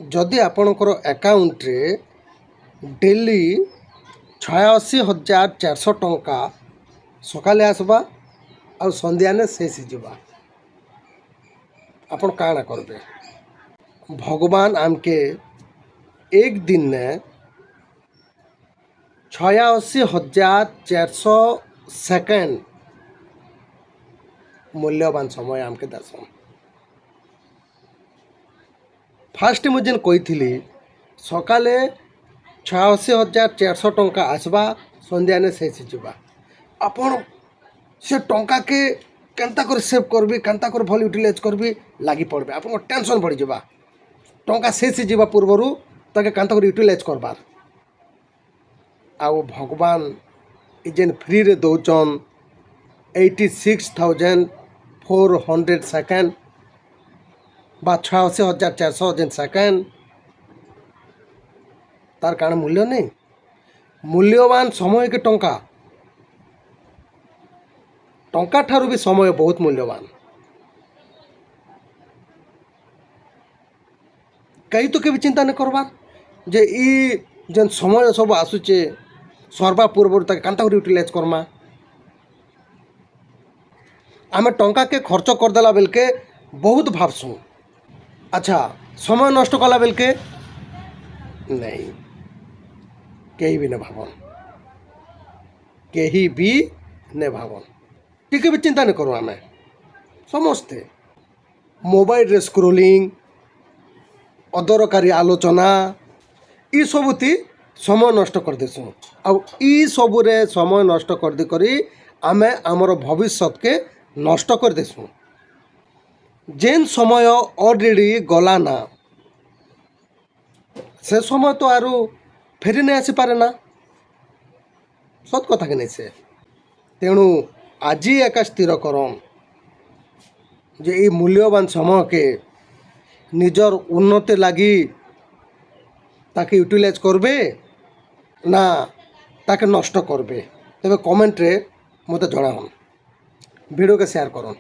जदि आपणकर अकाउंट रे डेली 86,400 टंका सकाले आसबा आ संध्या ने शेष जीवा आपण काଣା करबे। भगवान आमके एक दिन ने 86,400 सेकेंड मूल्यवान समय आमके दसन। फास्ट मुझे कही सकाले 86,400 टंका आसबा संध्या ने शेष जीवा आपण से टंका के केनता कर सेव करबी केनता कर भल यूटिलाइज करबी लगी पड़बे। आप टेंशन बढ़ी जावा टंका शेष जीवा पूर्वर ताके केनता कर यूटिलाइज करबार। आउ भगवान जेन फ्री रे दौचन 86,400 सेकेंड बा 86,400 जेन सेकेंड तार कारण मूल्य नहीं। मूल्यवान समय के टंका टंका ठारू भी समय बहुत मूल्यवान। कहीं तो केवी चिंता नहीं करबार जे ई जेन समय सब आसुचे सरवा पूर्व कांता कर यूटिलाइज करमा। आमे टंका के खर्च करदेला बेल के बहुत भावसुँ। अच्छा समय नष्ट कला बेल के नहीं कहीं भी नहीं भावन कहीं भी नहीं भावन टिके भी चिंता नहीं करूँ। आमे समस्ते मोबाइल रे स्क्रोलिंग अदरकारी आलोचना ई सबुति समय नष्ट कर देसु। आ ई सबुरे समय नष्ट कर दे करी आमे आमर भविष्य के नष्ट कर देसु। जेन समय ऑलरेडी गला ना से समय तो आरु फेरी नहीं आसी पारे ना सत कथा के नहीं से। तेणु आज एका स्थिर करन जे ई मूल्यवान समय के निजर उन्नति लगी ताके यूटिलाइज करबे ना ताके नष्ट करबे। तेबे कमेंट रे मते जणावन वीडियो के शेयर करन।